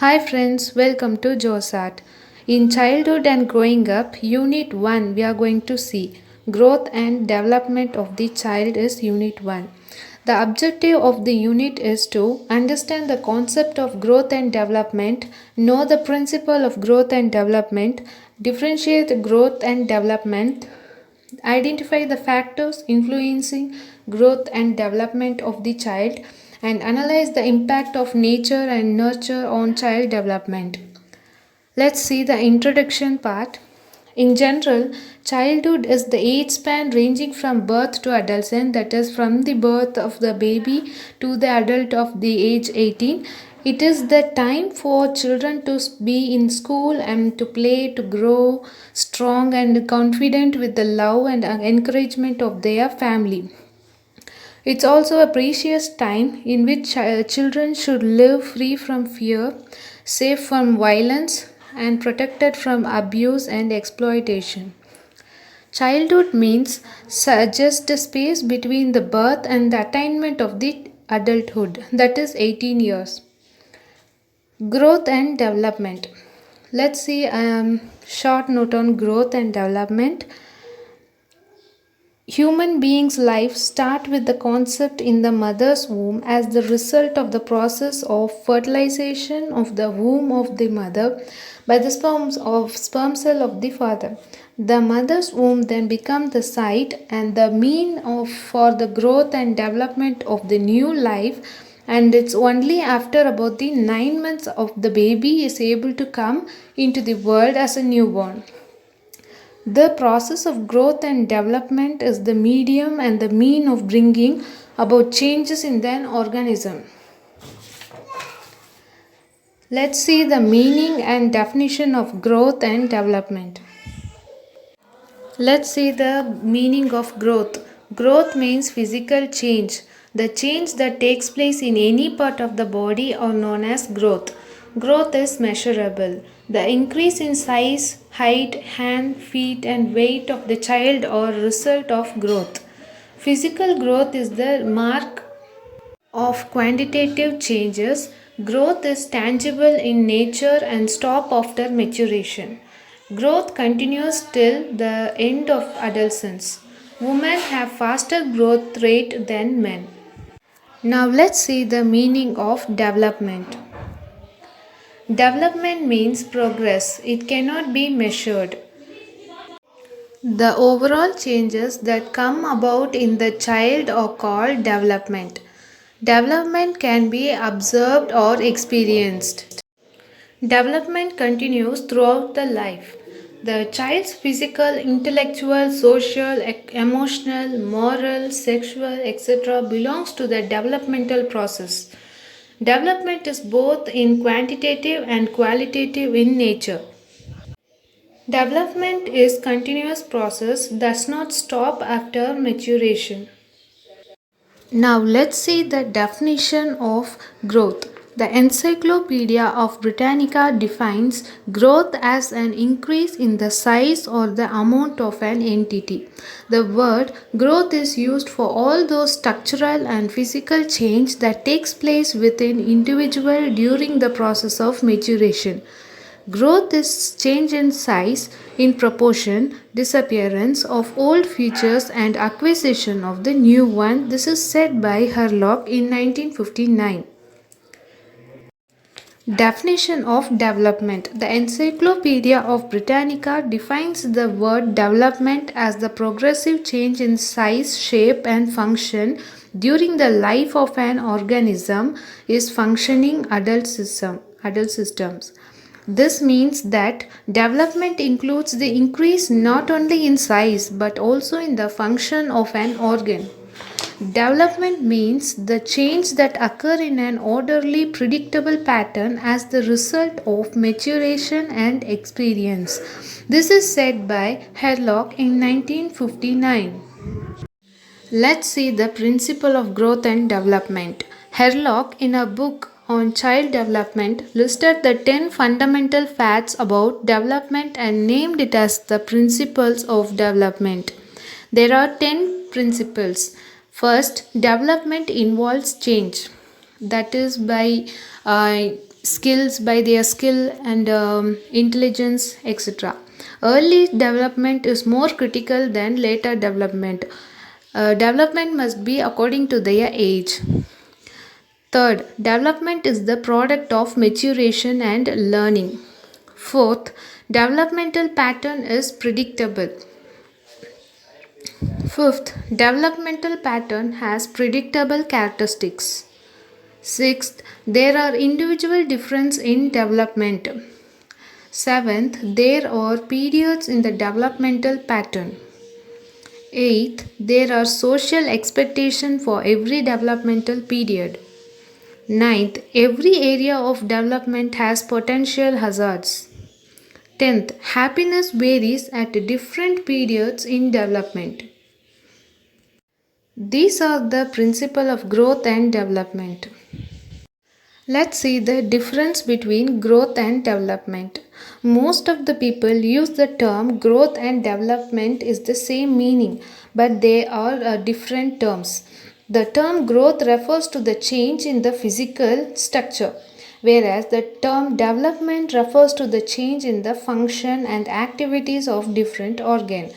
Hi friends, welcome to JOSAT. In childhood and growing up, Unit 1 we are going to see growth and development of the child is Unit 1. The objective of the unit is to understand the concept of growth and development, know the principle of growth and development, differentiate growth and development, identify the factors influencing growth and development of the child, and analyze the impact of nature and nurture on child development. Let's see the introduction part. In general, childhood is the age span ranging from birth to adolescence, that is, from the birth of the baby to the adult of the age 18. It is the time for children to be in school and to play, to grow strong and confident with the love and encouragement of their family. It's also a precious time in which children should live free from fear, safe from violence, and protected from abuse and exploitation. Childhood means just a space between the birth and the attainment of the adulthood, that is 18 years. Growth and development. Let's see a short note on growth and development. Human beings' life start with the concept in the mother's womb as the result of the process of fertilization of the womb of the mother by the sperm cell of the father. The mother's womb then becomes the site and the mean of for the growth and development of the new life, and it's only after about the 9 months of the baby is able to come into the world as a newborn. The process of growth and development is the medium and the mean of bringing about changes in an organism. Let's see the meaning and definition of growth and development. Let's see the meaning of growth. Growth means physical change. The change that takes place in any part of the body are known as growth. Growth is measurable. The increase in size, height, hand, feet, and weight of the child are a result of growth. Physical growth is the mark of quantitative changes. Growth is tangible in nature and stop after maturation. Growth continues till the end of adolescence. Women have faster growth rate than men. Now let's see the meaning of development. Development means progress. It cannot be measured. The overall changes that come about in the child are called development. Development can be observed or experienced. Development continues throughout the life. The child's physical, intellectual, social, emotional, moral, sexual, etc. belongs to the developmental process. Development is both in quantitative and qualitative in nature. Development is continuous process, does not stop after maturation. Now let's see the definition of growth. The Encyclopedia of Britannica defines growth as an increase in the size or the amount of an entity. The word growth is used for all those structural and physical change that takes place within individual during the process of maturation. Growth is change in size in proportion, disappearance of old features and acquisition of the new one. This is said by Herlock in 1959. Definition of development. The Encyclopedia of Britannica defines the word development as the progressive change in size, shape, and function during the life of an organism is functioning adult systems. This means that development includes the increase not only in size but also in the function of an organ. Development means the change that occur in an orderly, predictable pattern as the result of maturation and experience. This is said by Herlock in 1959. Let's see the principle of growth and development. Herlock, in a book on child development, listed the 10 fundamental facts about development and named it as the principles of development. There are 10 principles. First, development involves change. That is by skills by their skill and intelligence, etc. Early development is more critical than later development. Development must be according to their age. Third, development is the product of maturation and learning. Fourth, developmental pattern is predictable. Fifth, developmental pattern has predictable characteristics. Sixth, there are individual difference in development. Seventh, there are periods in the developmental pattern. Eighth, there are social expectation for every developmental period. Ninth, every area of development has potential hazards. 10th, happiness varies at different periods in development. These are the principle of growth and development. Let's see the difference between growth and development. Most of the people use the term growth and development is the same meaning, but they are different terms. The term growth refers to the change in the physical structure, whereas the term development refers to the change in the function and activities of different organ.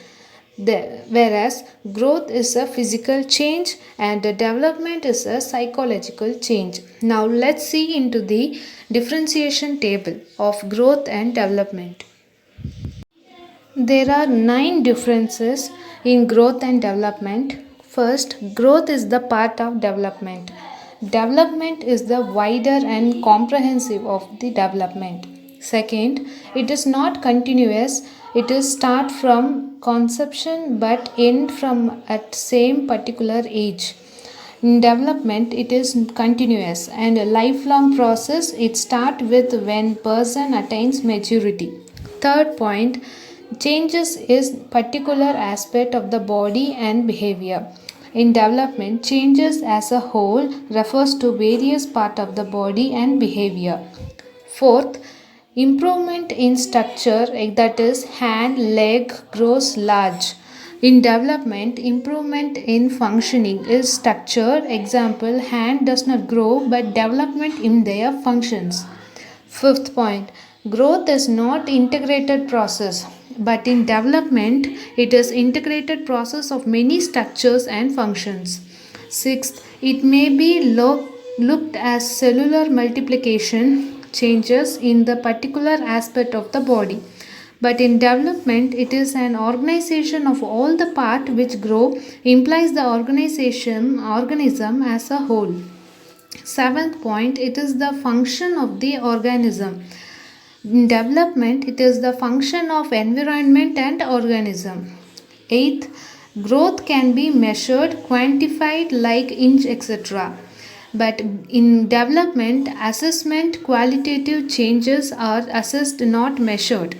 Whereas growth is a physical change and the development is a psychological change. Now let's see into the differentiation table of growth and development. There are 9 differences in growth and development. First, growth is the part of development. Development is the wider and comprehensive of the development. Second, it is not continuous. It is start from conception but end from at same particular age. In development, it is continuous and a lifelong process. It starts with when person attains maturity. Third point, changes is particular aspect of the body and behavior. In development, changes as a whole refers to various part of the body and behavior. Fourth, improvement in structure, that is hand, leg grows large. In development, improvement in functioning is structure. Example, hand does not grow but development in their functions. Fifth point, growth is not integrated process, but in development it is integrated process of many structures and functions. Sixth, it may be looked as cellular multiplication changes in the particular aspect of the body. But in development, it is an organization of all the part which grow implies the organism as a whole. Seventh point, it is the function of the organism. In development, it is the function of environment and organism. Eighth, growth can be measured, quantified like inch, etc. But in development, assessment, qualitative changes are assessed, not measured.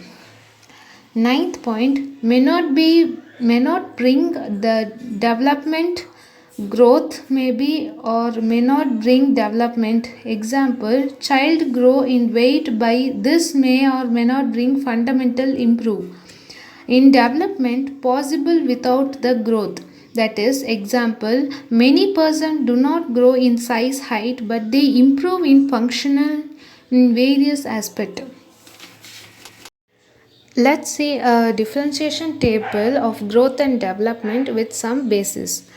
Ninth point, may not bring the development. Growth may be or may not bring development. Example, child grow in weight by this may or may not bring fundamental improve. In development, possible without the growth. That is, example, many persons do not grow in size height but they improve in functional in various aspects. Let's see a differentiation table of growth and development with some basis.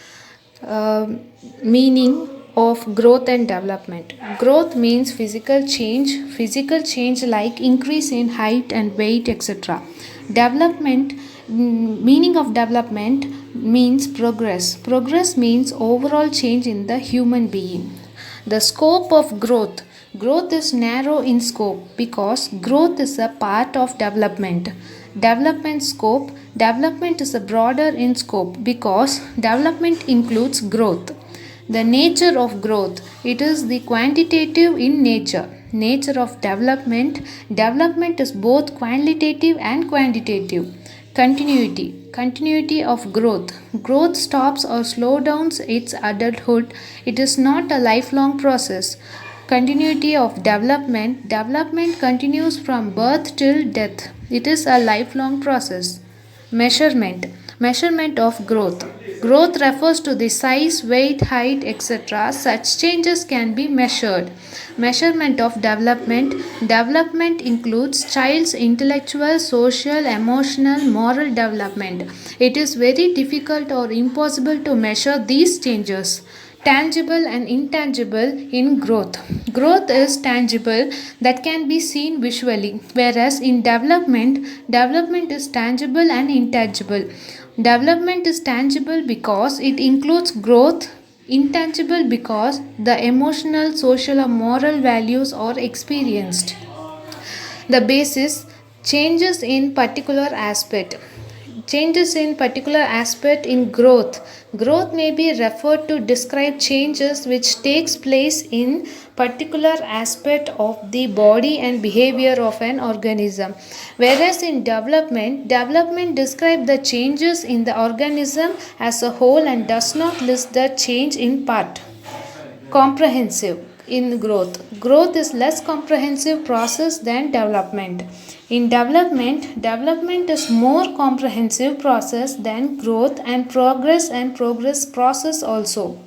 Meaning of growth and development. Growth means physical change like increase in height and weight, etc. Development, meaning of development means progress. Progress means overall change in the human being. The scope of growth. Growth is narrow in scope because growth is a part of development. Development scope. Development is a broader in scope because development includes growth. The nature of growth. It is the quantitative in nature. Nature of development. Development is both qualitative and quantitative. Continuity of growth. Growth stops or slows down its adulthood. It is not a lifelong process. Continuity of development. Development continues from birth till death. It is a lifelong process. Measurement. Measurement of growth. Growth refers to the size, weight, height, etc. Such changes can be measured. Measurement of development. Development includes child's intellectual, social, emotional, moral development. It is very difficult or impossible to measure these changes. Tangible and intangible in growth. Growth is tangible, that can be seen visually, whereas in development is tangible and intangible. Development is tangible because it includes growth, intangible because the emotional, social, or moral values are experienced. The basis. Changes in particular aspect. Changes in particular aspect in growth. Growth may be referred to describe changes which takes place in particular aspect of the body and behavior of an organism, whereas in development describes the changes in the organism as a whole and does not list the change in part. Comprehensive in growth. Growth is less comprehensive process than development. In development is more comprehensive process than growth and progress process also.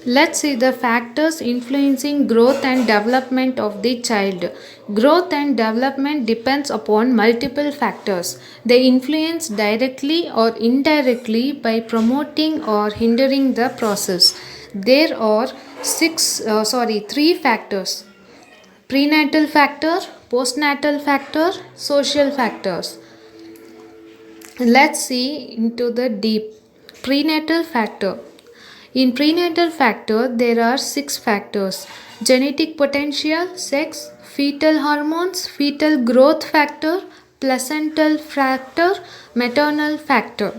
Let's see the factors influencing growth and development of the child. Growth and development depends upon multiple factors. They influence directly or indirectly by promoting or hindering the process. There are three factors: prenatal factor, postnatal factor, social factors. Let's see into the deep. Prenatal factor. In prenatal factor, there are 6 factors: genetic potential, sex, fetal hormones, fetal growth factor, placental factor, maternal factor.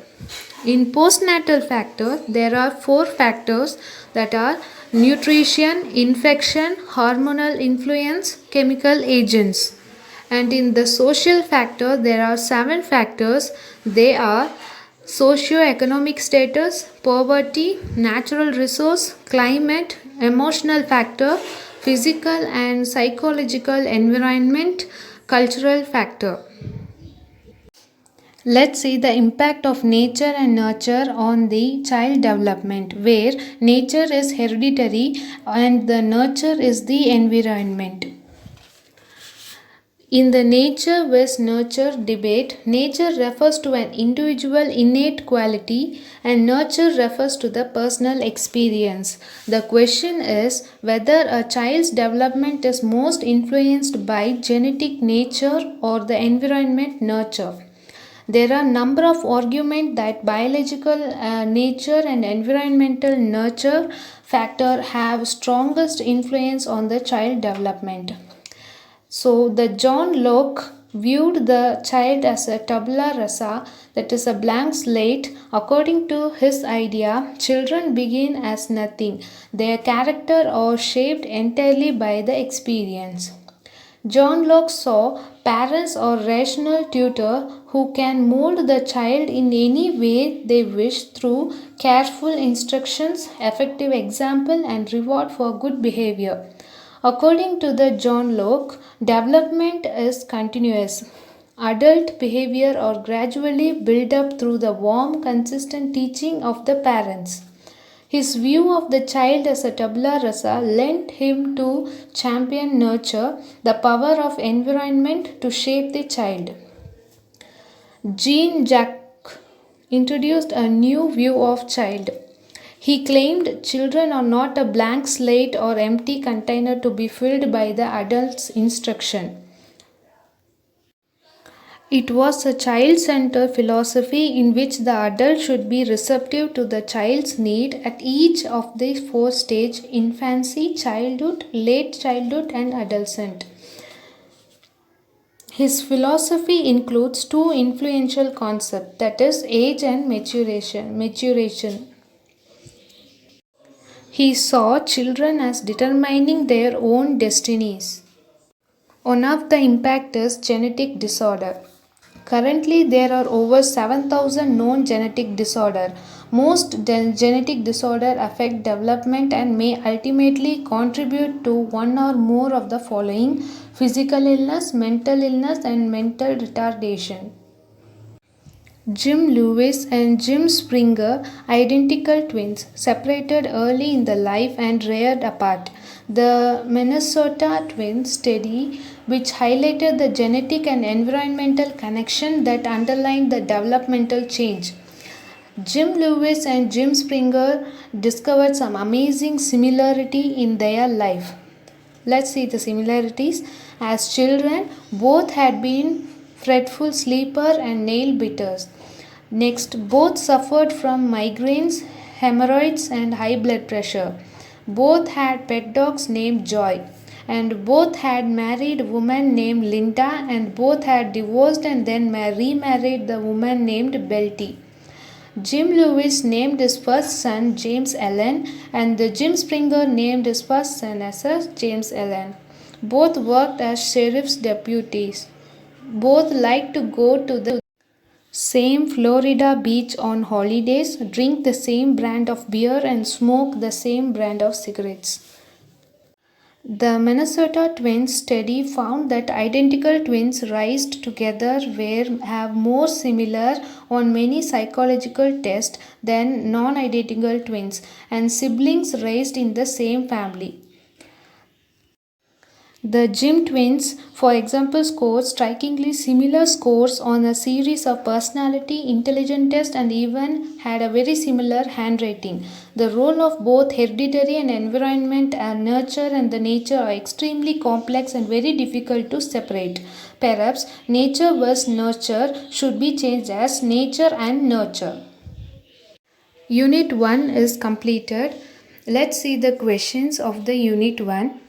In postnatal factor, there are 4 factors, that are nutrition, infection, hormonal influence, chemical agents. And in the social factor, there are 7 factors. They are socio-economic status, poverty, natural resource, climate, emotional factor, physical and psychological environment, cultural factor. Let's see the impact of nature and nurture on the child development, where nature is hereditary and the nurture is the environment. In the nature vs nurture debate, nature refers to an individual innate quality and nurture refers to the personal experience. The question is whether a child's development is most influenced by genetic nature or the environment nurture. There are number of arguments that biological nature and environmental nurture factor have strongest influence on the child development. So the John Locke viewed the child as a tabula rasa, that is a blank slate. According to his idea, children begin as nothing. Their character are shaped entirely by the experience. John Locke saw parents or rational tutor who can mold the child in any way they wish through careful instructions, effective example, and reward for good behavior. According to the John Locke, development is continuous. Adult behavior are gradually built up through the warm, consistent teaching of the parents. His view of the child as a tabula rasa lent him to champion nurture, the power of environment to shape the child. Jean-Jacques introduced a new view of child. He claimed children are not a blank slate or empty container to be filled by the adult's instruction. It was a child-centered philosophy in which the adult should be receptive to the child's need at each of the 4 stages: infancy, childhood, late childhood, and adolescent. His philosophy includes 2 influential concepts, that is age and maturation. He saw children as determining their own destinies. One of the impact is genetic disorder. Currently, there are over 7,000 known genetic disorders. Most genetic disorders affect development and may ultimately contribute to one or more of the following: physical illness, mental illness, and mental retardation. Jim Lewis and Jim Springer, identical twins, separated early in the life and reared apart. The Minnesota twin study, which highlighted the genetic and environmental connection that underlined the developmental change. Jim Lewis and Jim Springer discovered some amazing similarity in their life. Let's see the similarities. As children, both had been fretful sleeper and nail biters. Next, both suffered from migraines, hemorrhoids, and high blood pressure. Both had pet dogs named Joy, and both had married a woman named Linda, and both had divorced and then remarried the woman named Belty. Jim Lewis named his first son James Allen, and the Jim Springer named his first son as James Allen. Both worked as sheriff's deputies. Both liked to go to the same Florida beach on holidays, drink the same brand of beer, and smoke the same brand of cigarettes. The Minnesota twins study found that identical twins raised together have more similar on many psychological tests than non-identical twins and siblings raised in the same family. The Jim twins, for example, scored strikingly similar scores on a series of personality intelligence tests and even had a very similar handwriting. The role of both hereditary and environment and nurture and the nature are extremely complex and very difficult to separate. Perhaps nature versus nurture should be changed as nature and nurture. Unit 1 is completed. Let's see the questions of the Unit 1.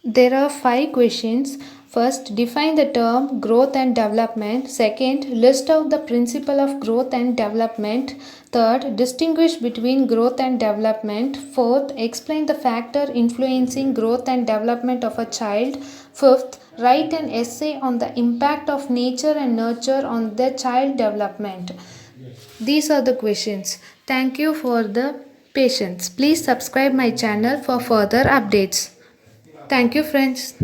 There are 5 questions. First, define the term growth and development. Second, list out the principle of growth and development. Third, distinguish between growth and development. Fourth, explain the factor influencing growth and development of a child. Fifth, write an essay on the impact of nature and nurture on the child development. These are the questions. Thank you for the patience. Please subscribe my channel for further updates. Thank you, friends.